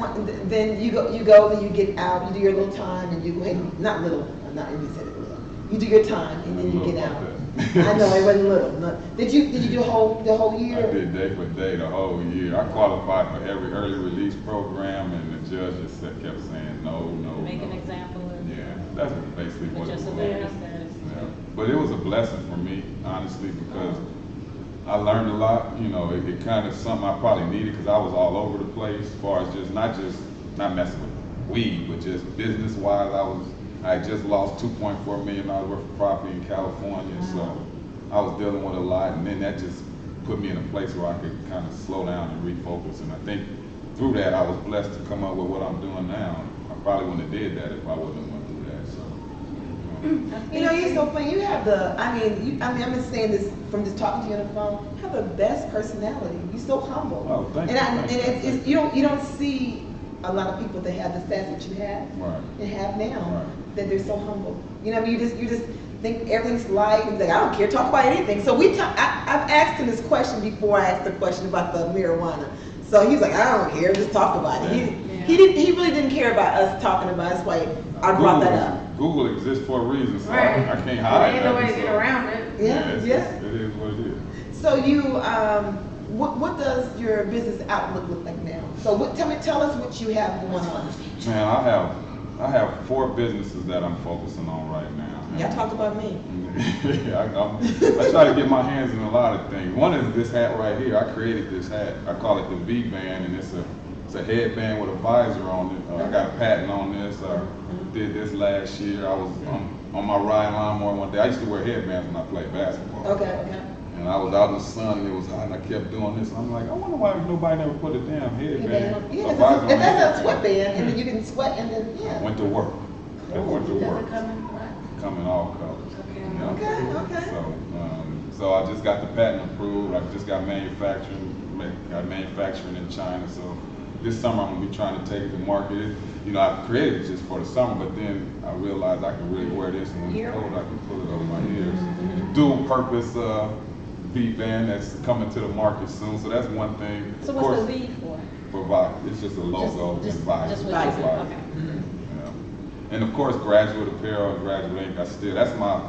then you go, then you get out, you do your little time, and you go ahead, not little, not even said it little. You do your time, and then you get out. I know, it wasn't little. No. Did you do the whole year? I did day for day the whole year. I qualified for every early release program, and the judge just kept saying no. Make an example of. Yeah, that's basically what it Just a was. vanity status. Yeah. But it was a blessing for me, honestly, because I learned a lot. You know, it kind of something I probably needed because I was all over the place as far as not messing with weed, but just business wise. I had just lost $2.4 million worth of property in California, so I was dealing with a lot, and then that just put me in a place where I could kind of slow down and refocus. And I think through that, I was blessed to come up with what I'm doing now. I probably wouldn't have did that if I wouldn't have went through that. So. You know, you're so funny. You have I'm just saying this from just talking to you on the phone. You have the best personality. You're so humble. Oh, thank you. And you don't see a lot of people that have the stats that you have Right. and have now. Right. That they're so humble. You know, you just think everything's light and like I don't care, talk about anything. So I've asked him this question before I asked the question about the marijuana. So he's like, I don't care, just talk about it. He really didn't care about us talking about it. That's why I brought that up. Google exists for a reason, so Right. I can't hide Ain't no way to nothing, get so- around it. Yeah. It is what it is. So you, what does your business outlook look like now? So tell us what you have going on. Man, I have 4 businesses that I'm focusing on right now. Y'all talk about me. I try to get my hands in a lot of things. One is this hat right here. I created this hat. I call it the V band, and it's a headband with a visor on it. I got a patent on this. I did this last year. I was on my ride lawnmower one day. I used to wear headbands when I played basketball. Okay. And I was out in the sun and it was hot and I kept doing this. I'm like, I wonder why nobody never put a damn headband. Yeah, a visor on that's their a sweatband, and then you can sweat, and then I went to work. I went to work. Does it come in black? Come in all colors. Okay. Okay. So I just got the patent approved. I just got manufacturing in China. So this summer I'm gonna be trying to take it to market. You know, I created it just for the summer, but then I realized I can really wear this, and when it's cold, I can pull it over my ears. Dual purpose V band that's coming to the market soon. So that's one thing. So Of what's course, the V for? for Vibe. It's just a logo Just and Vibe. what you Vibe. said, Vibe. okay. Yeah. And of course, graduate apparel and graduate ink. That's my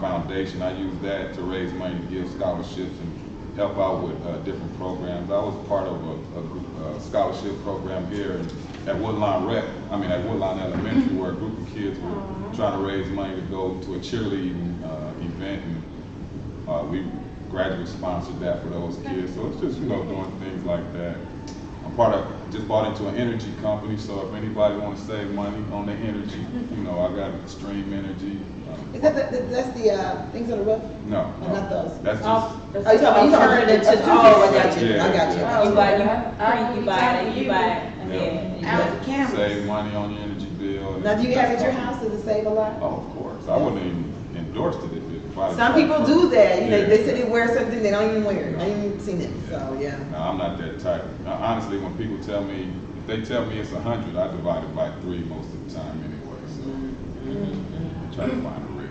foundation. I use that to raise money to give scholarships and help out with different programs. I was part of a scholarship program here at Woodlawn Elementary, where a group of kids were trying to raise money to go to a cheerleading event, and we graduate sponsored that for those kids. So it's just doing things like that. Just bought into an energy company, so if anybody wants to save money on their energy, I got Extreme Energy. Is that's the things on the roof? No, Oh, not those. That's Oh, just, Oh, you talking about Alternative to I got you. Yeah, I got you. yeah. You buy I it, Yeah. and Out of the cameras. save money on your energy bill. and Now, do you have it at your that's- house? Does it save a lot? Oh, of course. I wouldn't even endorse it if I. Some people do that. Yeah. They say they wear something they don't even wear. I ain't even seen it. So yeah. No, I'm not that type. Now, honestly, when people tell me, if they tell me it's 100, I divide it by 3 most of the time anyway. So I try to find a real.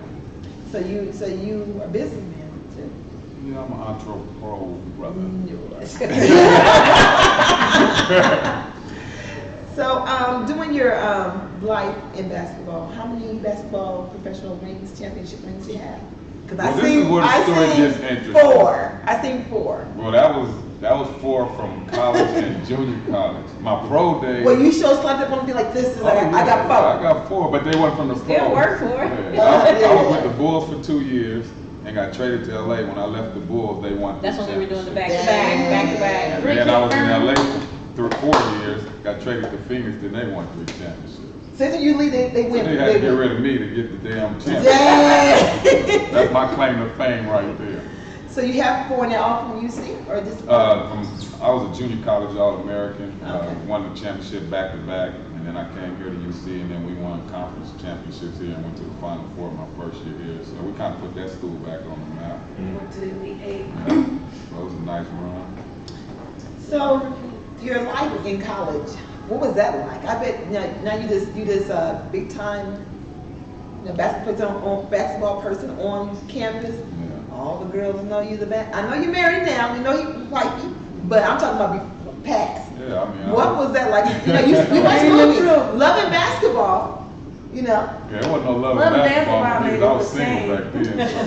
So you are a businessman too. Yeah, I'm an entrepreneur brother. So doing your life in basketball, how many basketball professional rings, championship rings do you have? Because Well, this is where the story gets interesting. 4. I seen 4. Well, that was That was 4 from college and junior college. My pro day. Well, you sure slapped up on me like this. Oh, I yeah, got 4. I got 4, but they weren't from the pro. Still work for it. Yeah. I was with the Bulls for 2 years and got traded to LA. When I left the Bulls, they won. That's when we were doing the Dang. back-to-back. And then I was in LA for 4 years, got traded to Phoenix, then they won 3 championships. Since you leave, they So win. they had to get rid of me to get the damn championship. Dang. That's my claim to fame right there. So you have 4 now all from UC or just? I was a junior college All-American, Okay. won the championship back-to-back, and then I came here to UC, and then we won conference championships here and went to the Final Four my first year here. So we kind of put that school back on the map. Went to the Elite Eight. Yeah. So it was a nice run. So your life in college, what was that like? I bet now you this big time basketball person on campus. Yeah. All the girls know you the best. I know you're married now. We know you wifey, but I'm talking about past. Yeah, I mean. What was that like? You know, you must be loving basketball. You know. Yeah, it wasn't no love Love in basketball basketball, because man, I it was was single same. back then. So.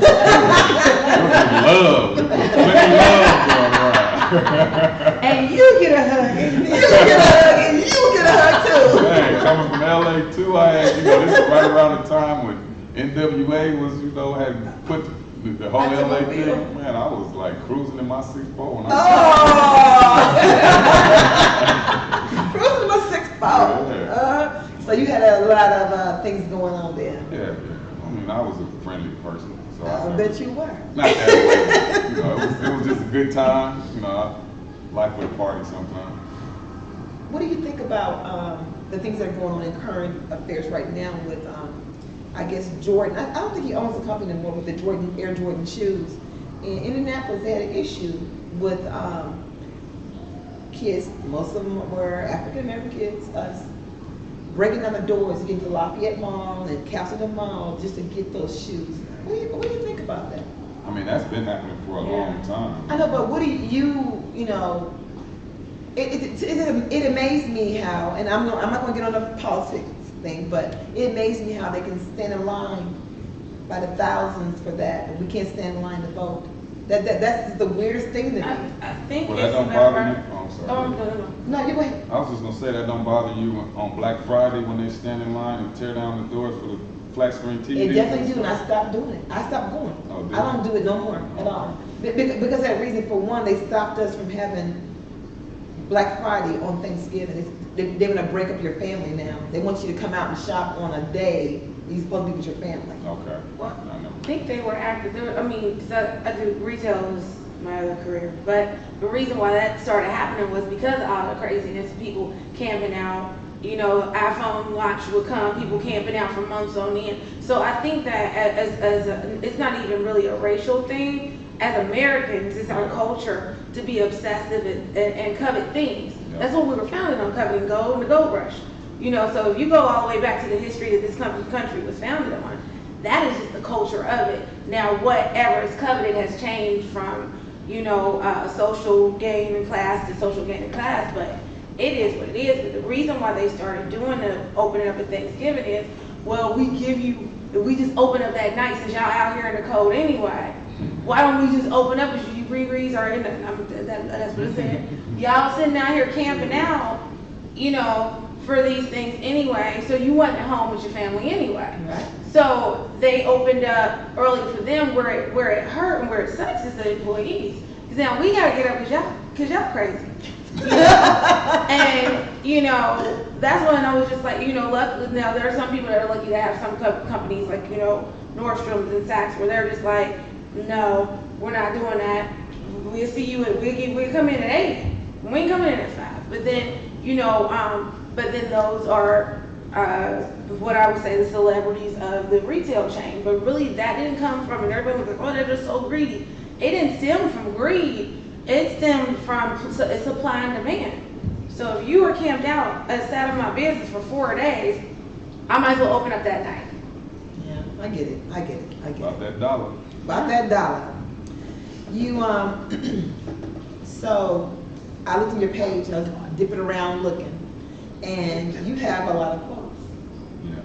It was love. Plenty love going around. And you get a hug. You get a hug, and you get a hug too. Man, coming from LA too, I had, this is right around the time when NWA was, had put the whole LA thing. Man, I was like cruising in my 6'4" when I Oh! Cruising my 6'4". Yeah. So you had a lot of things going on there. Yeah. I mean, I was a friendly person. So I bet you were. Not that way. It was just a good time. Life with a party sometimes. What do you think about the things that are going on in current affairs right now with, I guess, Jordan? I don't think he owns the company anymore with the Air Jordan shoes. In Indianapolis, they had an issue with kids, most of them were African American kids, breaking down the doors to get to Lafayette Mall and Castleton Mall just to get those shoes. What do you think about that? I mean, that's been happening for a long time. I know, but what do it amazed me how, and I'm not going to get on the politics thing, but it amazed me how they can stand in line by the thousands for that, and we can't stand in line to vote. That's the weirdest thing to me. I think Well, it's that don't about bother you? Oh, I'm sorry. Oh, no. No, you go ahead. I was just gonna say that don't bother you on Black Friday when they stand in line and tear down the doors for the flat screen TV? It definitely do, and I stopped doing it. I stopped going. Oh, did I don't do it no more at all. Because of that reason, for one, they stopped us from having Black Friday on Thanksgiving. They're gonna break up your family now. They want you to come out and shop on a day you're supposed to be with your family. Okay. Well, I never- I think they were active. I mean, 'cause I do retail was my other career, but the reason why that started happening was because of all the craziness, people camping out. iPhone watch would come, people camping out for months on end. So I think that it's not even really a racial thing. As Americans, it's our culture to be obsessive and covet things. Yeah. That's what we were founded on, coveting gold and the gold rush. So if you go all the way back to the history that this country was founded on, that is just the culture of it. Now, whatever is coveted has changed from, social gain and class to social gain and class, but it is what it is. But the reason why they started doing the opening up at Thanksgiving is, well, we just open up that night since y'all out here in the cold anyway. Why don't we just open up as you Riri's are in that's what it said. Y'all sitting out here camping out, for these things anyway, so you wasn't at home with your family anyway. Right. So they opened up early for them where it hurt and where it sucks is the employees. Because now we gotta get up because y'all crazy. And that's when I was just like, luckily now there are some people that are lucky to have some companies like, Nordstrom's and Saks where they're just like, no, we're not doing that. We'll see you we'll come in at 8. We ain't coming in at 5. But then, but then those are what I would say the celebrities of the retail chain. But really that didn't come from, and everybody was like, oh, they're just so greedy. It didn't stem from greed. It stemmed from supply and demand. So if you were camped out sat in my business for 4 days, I might as well open up that night. Yeah, I get it. About that dollar. About that dollar. You, so I looked at your page, I was dipping around looking, and you have a lot of quotes. Yeah.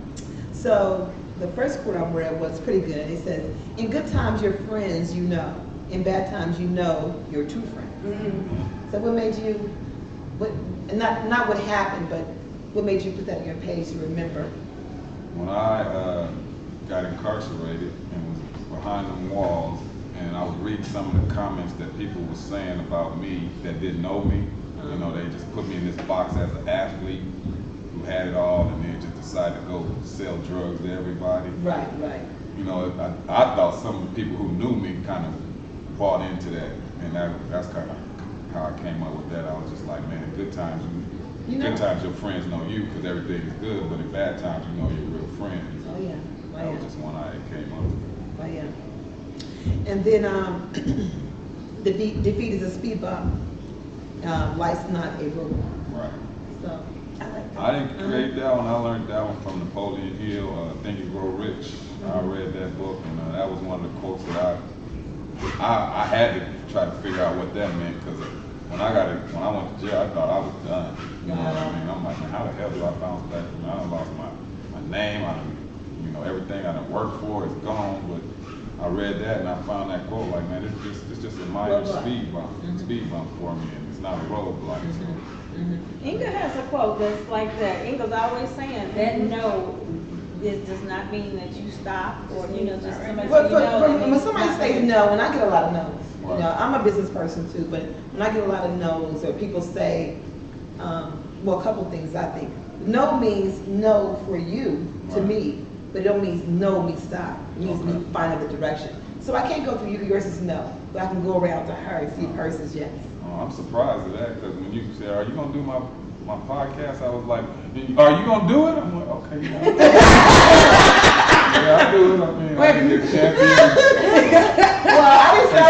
So the first quote I read was pretty good. It says, in good times you're friends, in bad times you're true friends. So what made you, not what happened, but what made you put that on your page to remember? When I got incarcerated and was behind them walls, and I was reading some of the comments that people were saying about me that didn't know me. You know, they just put me in this box as an athlete who had it all, and then just decided to go sell drugs to everybody. Right. You know, I thought some of the people who knew me kind of bought into that, and that's kind of how I came up with that. I was just like, man, in good times, good times your friends know you because everything is good, but in bad times you know your real friends. Oh yeah. That was just one I came up with. Oh yeah. And then defeat is a speed bump. Life's not a road. Right. So I like that. I didn't create that one. I learned that one from Napoleon Hill, Think and Grow Rich. I read that book, and that was one of the quotes that I had to try to figure out what that meant, because when I went to jail, I thought I was done. You know what I mean? I'm like, man, how the hell do I bounce back from that? I done lost my name, everything I done worked for is gone. But I read that and I found that quote, like, man, it's just a minor speed bump for me, and it's not a roadblock. Inga has a quote that's like that. Inga's always saying that no. This does not mean that you stop, or just somebody Well, say no. when somebody says no, and I get a lot of no's. Right. I'm a business person too, but when I get a lot of no's, or people say, a couple things I think. No means no for you, to me, but it don't mean no means stop. It means me find other direction. So I can't go through you, yours is no, but I can go around to her and see if hers is yes. Oh, I'm surprised at that, because when you said, are you going to do my podcast, I was like, are you going to do it? I'm like, okay, yeah, I'll do it. I mean, I can get champion. Well, I didn't say I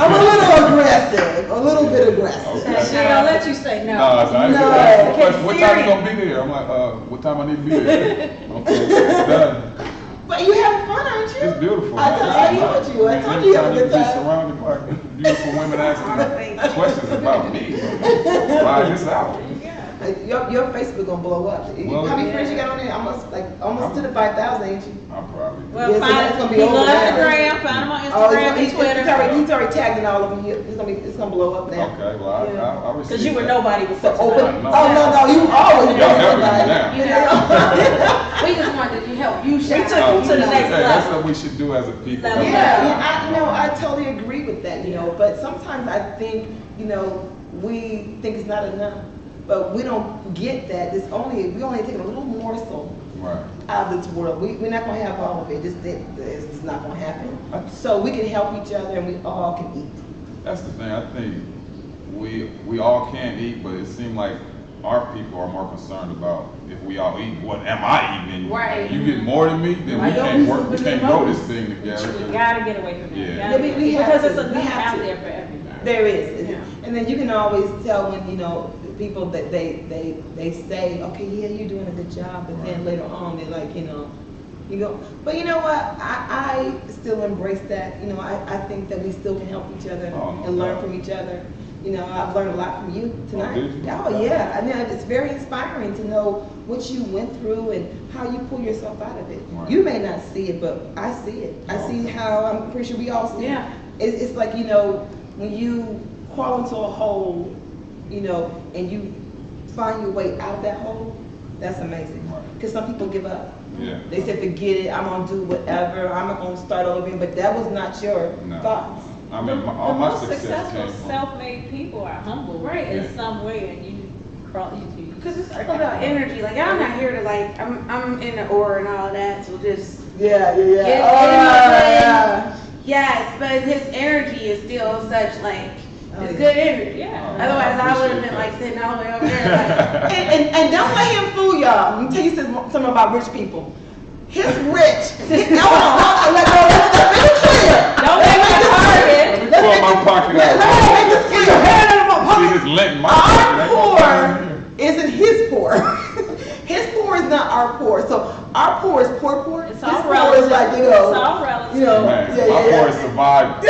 wasn't aggressive. I'm a little bit aggressive. Okay. She gonna let you say no. No, I didn't ask the question, what time you going to be there? I'm like, what time I need to be there? Okay, it's done. But you having fun, aren't you? It's beautiful. I told you you have a good time. Surrounded by beautiful women asking questions about me. Try this out. Your Facebook gonna blow up. How many friends you got on there? Almost to the 5,000, ain't you? I'm probably. Well, Yeah, so find that's gonna be he over loves there. Instagram. Find him on Instagram and Twitter. He's already tagged in all of them. It's gonna blow up now. Okay, well, I receive Because you were that. nobody before. Open. No. Oh no, you always Y'all been helping me somebody. now. We just wanted to help you shine. We took you to the next Hey, that's level. what we should do as a people. I totally agree with that, but sometimes I think, we think it's not enough, but we don't get that. We only take a little morsel out of this world. We're not gonna have all of it. It's not gonna happen. So we can help each other and we all can eat. That's the thing. I think we all can eat, but it seems like our people are more concerned about if we all eat, what am I eating? Right. You get more than me, then we can't work. We can't grow this thing together. You gotta get away from that. Yeah. We have Because to. it's We enough have out to. there for everybody. There is. Yeah. And then you can always tell when, people that they say, okay, yeah, you're doing a good job, but then later on they're like, you go. But you know what? I still embrace that. I think that we still can help each other and learn from each other. I've learned a lot from you tonight. did you? Oh yeah. I mean, it's very inspiring to know what you went through and how you pull yourself out of it. Right. You may not see it, but I see it. I see how, I'm pretty sure we all see Yeah. it. It's like, when you crawl into a hole, and you find your way out of that hole, that's amazing. Because some people give up. Yeah. They say, forget it, I'm going to do whatever, I'm not going to start over again, but that was not your thoughts. I mean, The all my most success successful came from. self-made people are humble, Right. in some way, and you Because it's all about energy. Like, I'm not here to I'm in the aura and all that, so just Yeah. get in my place. Yes, but his energy is still such it's good energy. Yeah. Otherwise, I would have been appreciate sitting all the way over there. And don't let him fool y'all. Let me tell you something about rich people. His rich. Hold on. Let's make it clear. Don't make it hard. Let me pull my pocket out. Let me make this clear. See this lint in my Our pocket. poor isn't his poor. His poor is not our poor. So our poor is poor. It's His all poor relative. is like, It's all relative. Man, my poor is survived.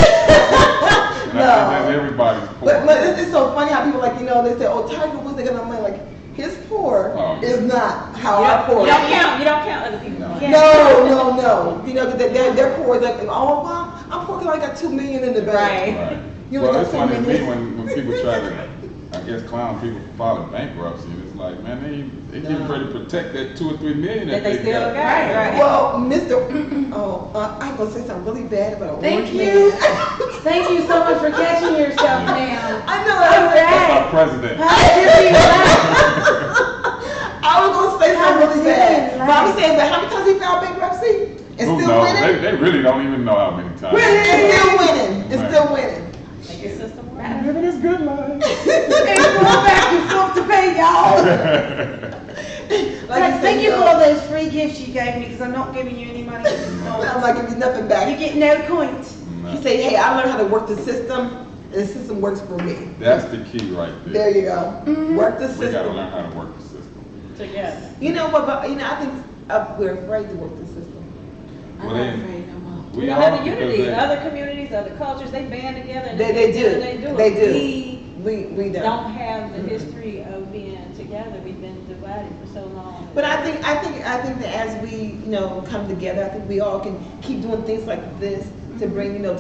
And I think that's everybody's poor. But it's so funny how people they say, oh, Tiger, what's they gonna money? Like, his poor is not how our poor You is. don't count other people. No. No. Their poor is like, oh, well, I'm poor because I got $2 million in the bank. Right. Right. You Well, only it's got so funny to many. me when people try to, I guess, clown people for filing bankruptcy, and it's like, man, they getting ready to protect that 2 or 3 million That they still got. Right. Well, I'm gonna say something really bad about a Thank orange you. man. Thank you so much for catching yourself, ma'am. I know. That's our president. I was gonna say something really bad. Positivity But I'm saying that how many times he filed bankruptcy? And Who still knows? winning? They really don't even know how many times. It's still winning. It's still winning. Make your system work. I'm living this good life. Ain't going back and forth to pay y'all. Like Thank you for all those free gifts you gave me, because I'm not giving you any money. I'm not giving you nothing You back. get no coins. He said, hey, I learned how to work the system, and the system works for me. That's the key right there. There you go. Work the We gotta system. learn how to work the system. Together. You know what? But I think we're afraid to work the system. I'm Well, not then- afraid no more. We You know, are other because unity, they- other communities, other cultures, they band together. And They do. They do. They do. We We don't. don't have the history of being together. We've been divided for so long. But I think that as we come together, I think we all can keep doing things like this to bring to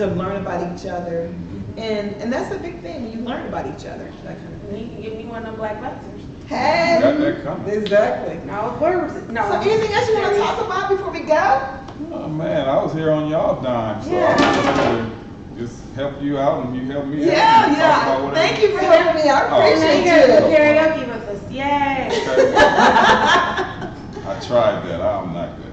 learn about each other, and that's a big thing when you learn about each other. That kind of And you can give me one of them black boxers. Hey, Got that coming. exactly. No, birds. No. So anything else you want to talk about before we go? Oh man, I was here on y'all dime, so Yeah. I was going to just help you out and you help me out. Yeah, and talk about whatever. Thank you for helping me. I Oh, And now appreciate you gotta do you. karaoke with us. Yay. Okay. I tried that. I'm not good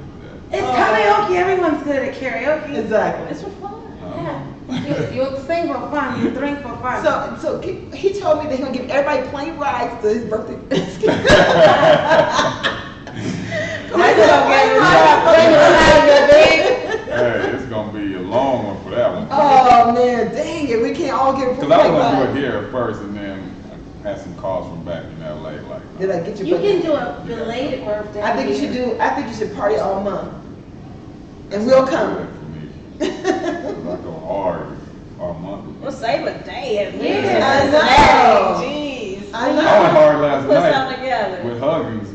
at It's karaoke. Everyone's good at karaoke. Exactly. It's for fun. that. Yeah. You'll sing for fun. You drink for fun. So he told me that he's gonna give everybody plane rides to his birthday. Hey, it's gonna be a long one for that one. Oh man, dang it, we can't all get Because I was gonna do rides. it here at first, and then I had some calls from back in LA. Like, Did I get your You birthday? can do a belated birthday. I think you should party all month. And we'll do come. that for me. 'Cause I go hard all month. We'll save a day at least. Yeah, I know. Jeez. I I know. went hard last Put night something together. with Huggins.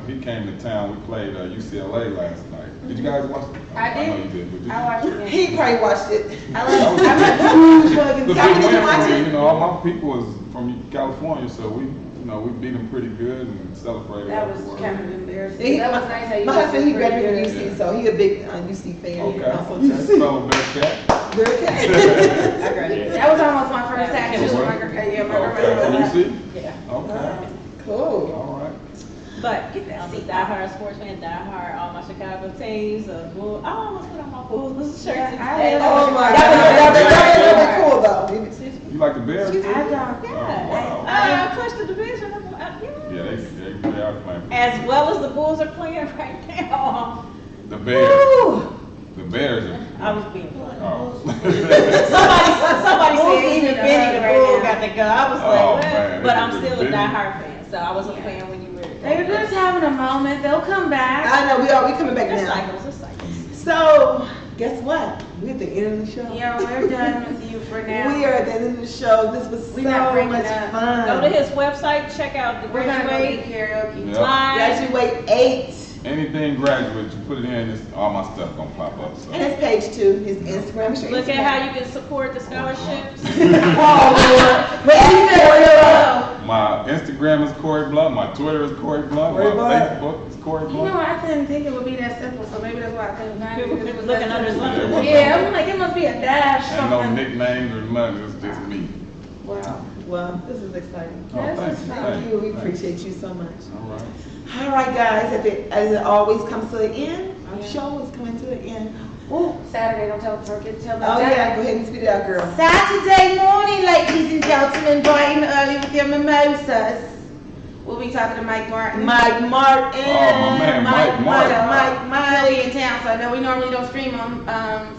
He came to town. We played UCLA last night. Did you guys watch it? I did. know you did. But did you? I watched it. He probably watched it. I'm a huge Huggins The How big many did you win watch for me, it? all my people is from California, so we beat them pretty good and celebrated. That was afterward. kind of embarrassing. He- That was nice how you My guys husband, he did pretty graduated good. from UC, so he a big UC fan. Okay. Also, That's too. fellow Bearcat. Good cat. I graduated. That was almost my first action. So what? My Okay. From grandma. UC? Yeah. Okay. Cool. All right. But I'm a diehard sports fan, diehard all my Chicago teams. I almost put on my Bulls shirt Yeah, today. Oh my Yeah. God, that was cool though. You like the Bears? Excuse too? me? I don't. Oh, wow. I pushed the division. Yeah, they are playing. As well as the Bulls are playing right now. The Bears. Woo. The Bears are. I was being funny. Oh. Somebody Bulls said even need a Benny hug the right Bull now. got to go. I was Oh, like, well, man, but they I'm get still a Benny. diehard fan, so I was a fan when you were. They're just having a moment. They'll come back. I know, we coming back It's now. cycles, it's cycles. So, guess what? We're at the end of the show. Yeah, we're done with you for now. We are at the end of the show. This was We're not so breaking much up. fun. Go to his website, check out the We're gonna go graduate do karaoke. Yeah. time. Graduate 8. Anything graduate, you put it in, all my stuff gonna pop up. So. And his page too, his Instagram. Sure, Look at how you can support the scholarships. Oh, Lord. My Instagram is Corie Blount. My Twitter is Corie Blount. Corie My Blount. Facebook is Corie You know, Blount. I couldn't think it would be that simple, so maybe that's why I couldn't find it. People- because it people was looking that under simple. something. Yeah, I'm like, it must be a dash Ain't no something. nicknames or nothing. It's just me. Wow. Well, this is exciting. Oh, Yes, thanks. it's Thank you. We appreciate you so much. All right. All right, guys. As it always comes to an end, our show is coming to an end. Ooh, Saturday, don't forget to tell them Oh that. yeah, go ahead and spit it out, girl. Saturday morning, ladies and gentlemen, bright and early with your mimosas. We'll be talking to Mike Martin. Mike Martin. Oh, my man, Mike Martin. Mike. He'll be in town, so I know we normally don't stream on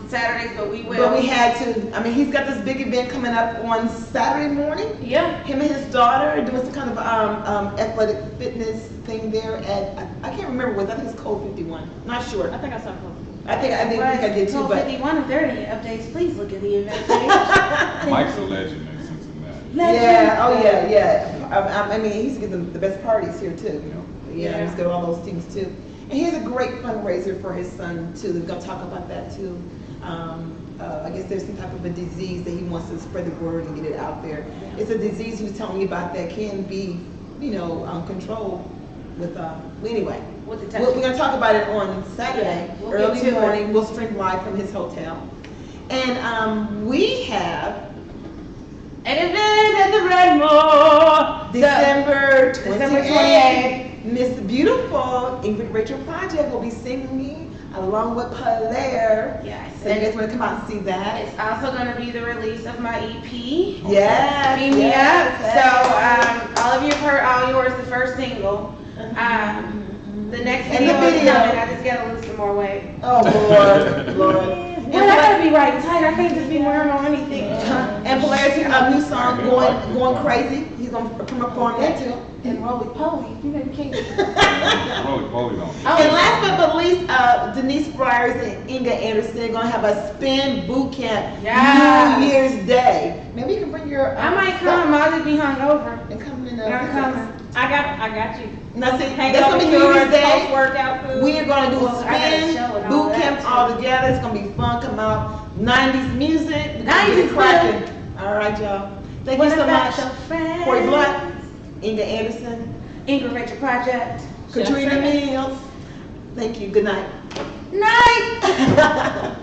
Saturdays, but we will. But we had to. I mean, he's got this big event coming up on Saturday morning. Yeah. Him and his daughter are doing some kind of athletic fitness thing there at I can't remember what. I think it's Code 51. Not sure. I think I saw something. I think I did too. But 51 and 30 updates. Please look at the event page. Mike's a legend in Cincinnati. yeah, oh yeah. I mean, he's getting the best parties here too. Yeah, he's got all those things too. And he has a great fundraiser for his son too. They're gonna talk about that too. I guess there's some type of a disease that he wants to spread the word and get it out there. It's a disease he was telling me about that can be, controlled with, anyway. With the We're going to talk about it on Saturday, Yeah, we'll get early to it. morning. We'll stream live from his hotel. And we have An event at the Redmore. December December 28th. Miss Beautiful Ingrid Rachel Project will be singing me along with Palaire. Yes. So you guys want to come out and see that? It's also going to be the release of my EP. Yes. Beam Me Up. So all of you have heard All Yours, the first single. The next And the video is video. coming. I just gotta lose some more weight. Oh Lord, Lord. Well, I gotta be right and tight. I can't just be wearing on anything. And Palaire's a new song, going Crazy. He's gonna perform that too. And roly poly. You know you can't. Roly poly don't. Oh, and last but not least, Denise Fryers and Inga Anderson are gonna have a spin boot camp Yes. New Year's Day. Maybe you can bring your. I might come. I'll just be hungover. And come in. I'm coming. I got you. Now see, Hang that's over gonna be your New Year's Day. post-workout food. We are gonna do Well, a I got a spin show and all boot that, camp too. all together. It's gonna be fun. Come out, 90s music. We're gonna 90s get it cracking. All right, y'all. Thank you so much. Corie Blount, Inga Anderson, Ingrid Rachel Project. Katrina Mills. Thank you. Good night. Night.